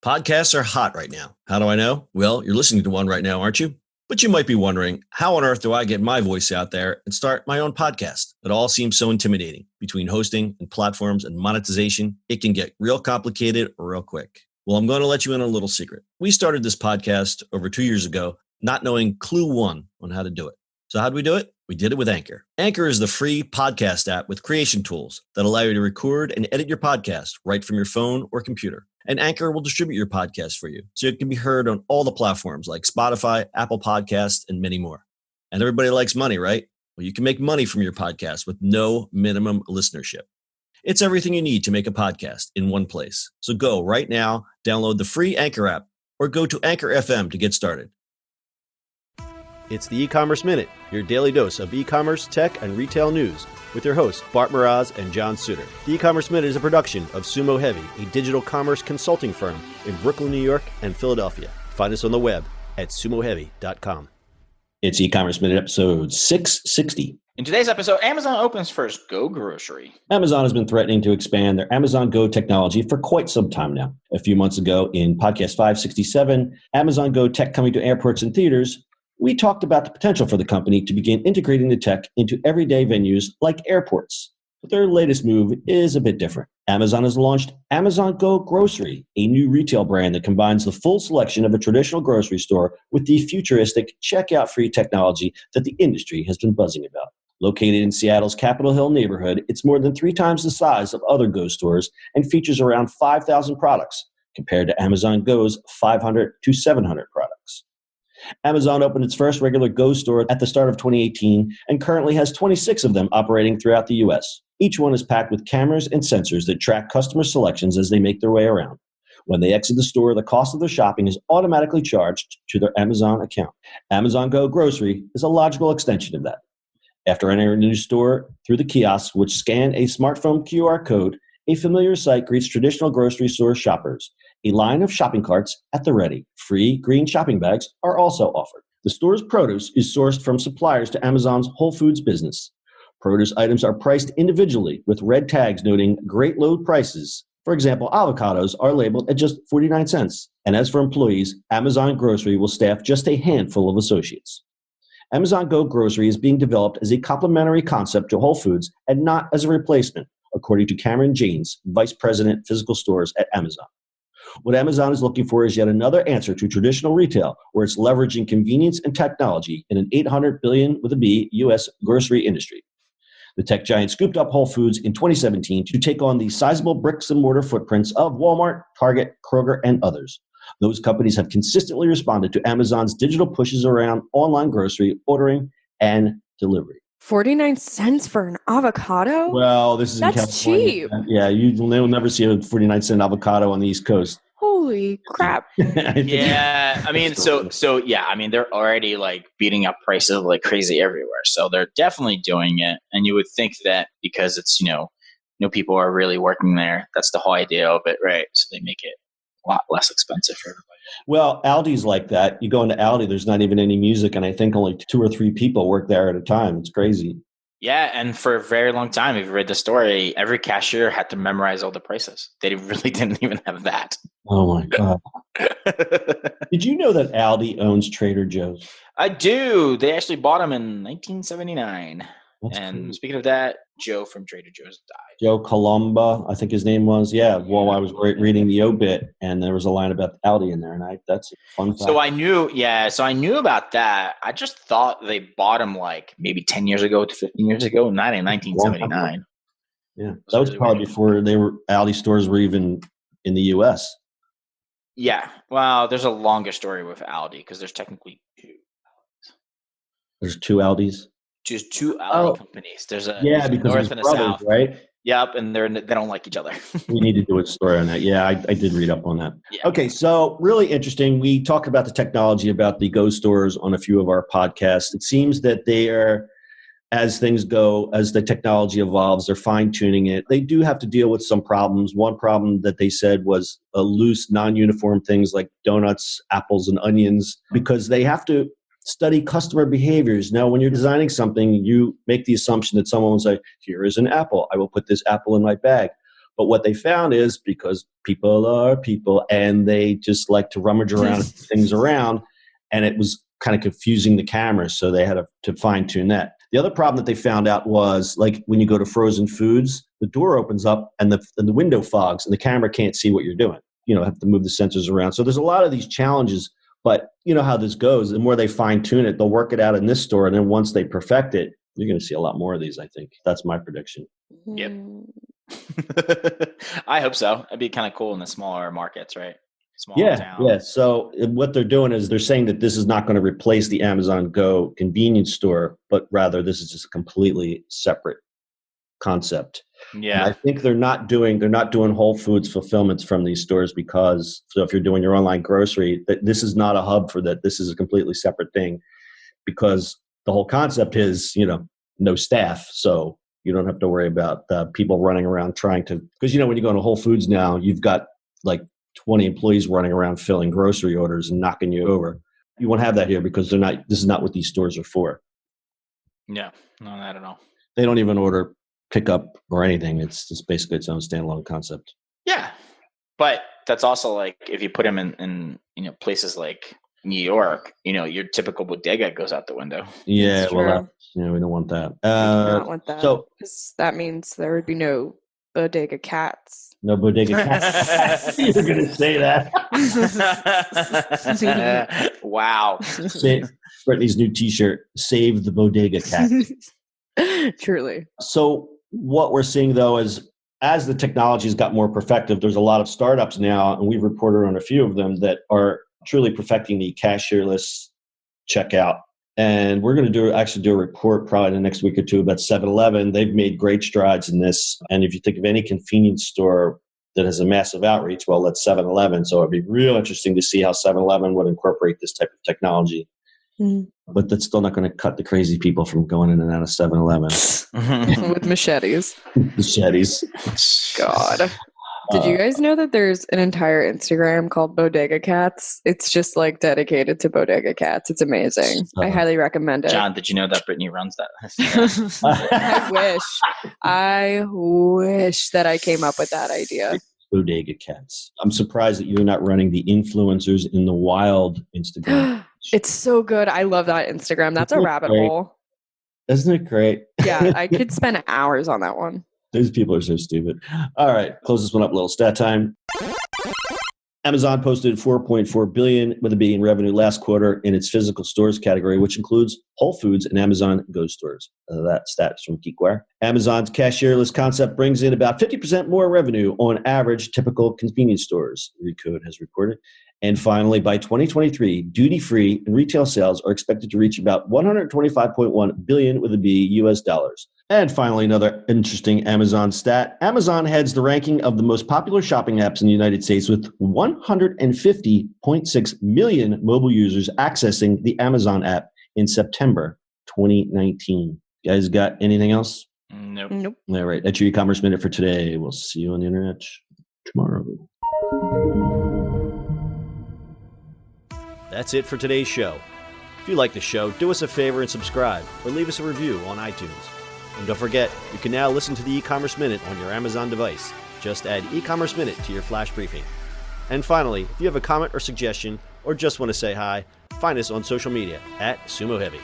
Podcasts are hot right now. How do I know? Well, you're listening to one right now, aren't you? But you might be wondering, how on earth do I get my voice out there and start my own podcast? It all seems so intimidating. Between hosting and platforms and monetization, it can get real complicated real quick. Well, I'm going to let you in on a little secret. We started this podcast over 2 years ago, not knowing clue one on how to do it. So how did we do it? We did it with Anchor. Anchor is the free podcast app with creation tools that allow you to record and edit your podcast right from your phone or computer. And Anchor will distribute your podcast for you, so it can be heard on all the platforms like Spotify, Apple Podcasts, and many more. And everybody likes money, right? Well, you can make money from your podcast with no minimum listenership. It's everything you need to make a podcast in one place. So go right now, download the free Anchor app, or go to Anchor FM to get started. It's the eCommerce Minute, your daily dose of e-commerce, tech, and retail news with your hosts, Bart, Mroz, and John Suder. The eCommerce Minute is a production of SUMO Heavy, a digital commerce consulting firm in Brooklyn, New York, and Philadelphia. Find us on the web at sumoheavy.com. It's eCommerce Minute episode 660. In today's episode, Amazon opens first Go grocery. Amazon has been threatening to expand their Amazon Go technology for quite some time now. A few months ago in podcast 567, Amazon Go tech coming to airports and theaters, we talked about the potential for the company to begin integrating the tech into everyday venues like airports. But their latest move is a bit different. Amazon has launched Amazon Go Grocery, a new retail brand that combines the full selection of a traditional grocery store with the futuristic checkout-free technology that the industry has been buzzing about. Located in Seattle's Capitol Hill neighborhood, it's more than 3 times the size of other Go stores and features around 5,000 products, compared to Amazon Go's 500 to 700 products. Amazon opened its first regular Go store at the start of 2018 and currently has 26 of them operating throughout the U.S. Each one is packed with cameras and sensors that track customer selections as they make their way around. When they exit the store, the cost of their shopping is automatically charged to their Amazon account. Amazon Go Grocery is a logical extension of that. After entering a new store through the kiosks, which scan a smartphone QR code, a familiar sight greets traditional grocery store shoppers. A line of shopping carts at the ready. Free green shopping bags are also offered. The store's produce is sourced from suppliers to Amazon's Whole Foods business. Produce items are priced individually with red tags noting great low prices. For example, avocados are labeled at just 49 cents. And as for employees, Amazon Grocery will staff just a handful of associates. Amazon Go Grocery is being developed as a complementary concept to Whole Foods and not as a replacement, according to Cameron Janes, Vice President, Physical Stores at Amazon. What Amazon is looking for is yet another answer to traditional retail, where it's leveraging convenience and technology in an $800 billion with a B U.S. grocery industry. The tech giant scooped up Whole Foods in 2017 to take on the sizable bricks and mortar footprints of Walmart, Target, Kroger, and others. Those companies have consistently responded to Amazon's digital pushes around online grocery ordering and delivery. 49 cents for an avocado? Well, this is That's cheap. Yeah, you'll never see a 49-cent avocado on the East Coast. Holy crap. Yeah, I mean, they're already like beating up prices like crazy everywhere. So they're definitely doing it. And you would think that because it's, people are really working there, that's the whole idea of it, right? So they make it a lot less expensive for everybody. Well, Aldi's like that. You go into Aldi, there's not even any music, and I think only 2 or 3 people work there at a time. It's crazy. Yeah, and for a very long time, if you read the story, every cashier had to memorize all the prices. They really didn't even have that. Oh, my God. Did you know that Aldi owns Trader Joe's? I do. They actually bought them in 1979. That's and cool. Speaking of that, Joe from Trader Joe's died. Joe Colomba, I think his name was. Yeah, well, I was reading the obit, and there was a line about Aldi in there, and that's a fun fact. So I knew about that. I just thought they bought him like maybe 10 years ago to 15 years ago, not in 1979. Yeah, that was probably before Aldi stores were even in the U.S. Yeah, well, there's a longer story with Aldi because there's technically 2 Aldis. There's 2 Aldis? Just 2 Aldi companies. There's a because north and a brothers, south, right? Yep, and they don't like each other. We need to do a story on that. Yeah, I did read up on that. Yeah. Okay, so really interesting. We talk about the technology about the Go stores on a few of our podcasts. It seems that they are, as things go, as the technology evolves, they're fine-tuning it. They do have to deal with some problems. One problem that they said was loose, non-uniform things like donuts, apples, and onions, because they have to study customer behaviors. Now, when you're designing something, you make the assumption that someone will say, here is an apple. I will put this apple in my bag. But what they found is because people are people and they just like to rummage around things around, and it was kind of confusing the cameras. So they had to fine tune that. The other problem that they found out was like when you go to frozen foods, the door opens up and the window fogs and the camera can't see what you're doing. Have to move the sensors around. So there's a lot of these challenges, but you know how this goes. The more they fine tune it, they'll work it out in this store. And then once they perfect it, you're going to see a lot more of these, I think. That's my prediction. Yep. I hope so. It'd be kind of cool in the smaller markets, right? Smaller town. Yeah. So what they're doing is they're saying that this is not going to replace the Amazon Go convenience store, but rather this is just a completely separate concept. Yeah. And I think they're not doing Whole Foods fulfillments from these stores because if you're doing your online grocery, this is not a hub for that. This is a completely separate thing because the whole concept is, no staff. So you don't have to worry about people running around trying to, because, when you go into Whole Foods now, you've got like 20 employees running around filling grocery orders and knocking you over. You won't have that here because this is not what these stores are for. Yeah, no, not at all. They don't even order pickup or anything. It's just basically its own standalone concept. Yeah. But that's also like, if you put them in places like New York, your typical bodega goes out the window. Yeah. Well, we don't want that. We do not want that. So because that means there would be no bodega cats. No bodega cats. You're going to say that. Wow. Brittany's new t-shirt, Save the Bodega Cat. Truly. So what we're seeing, though, is as the technology has got more perfected, there's a lot of startups now, and we've reported on a few of them that are truly perfecting the cashierless checkout. And we're going to do a report probably in the next week or two about 7-Eleven. They've made great strides in this. And if you think of any convenience store that has a massive outreach, well, that's 7-Eleven. So it'd be real interesting to see how 7-Eleven would incorporate this type of technology. But that's still not going to cut the crazy people from going in and out of 7-Eleven. With machetes. Machetes. God. Did you guys know that there's an entire Instagram called Bodega Cats? It's just like dedicated to bodega cats. It's amazing. I highly recommend it. John, did you know that Brittany runs that? I wish that I came up with that idea. Bodega Cats. I'm surprised that you're not running the influencers in the wild Instagram. It's so good. I love that Instagram. That's a rabbit hole. Isn't it great? Yeah, I could spend hours on that one. These people are so stupid. All right, close this one up. A little stat time. Amazon posted $4.4 billion with a B in revenue last quarter in its physical stores category, which includes Whole Foods and Amazon Go stores. That stat is from Geekwire. Amazon's cashierless concept brings in about 50% more revenue on average typical convenience stores, Recode has reported. And finally, by 2023, duty-free and retail sales are expected to reach about $125.1 billion with a B US dollars. And finally, another interesting Amazon stat. Amazon heads the ranking of the most popular shopping apps in the United States with 150.6 million mobile users accessing the Amazon app in September 2019. You guys got anything else? Nope. All right. That's your e-commerce minute for today. We'll see you on the internet tomorrow. That's it for today's show. If you like the show, do us a favor and subscribe or leave us a review on iTunes. And don't forget, you can now listen to the e-commerce minute on your Amazon device. Just add e-commerce minute to your flash briefing. And finally, if you have a comment or suggestion or just want to say hi, find us on social media at SUMO Heavy.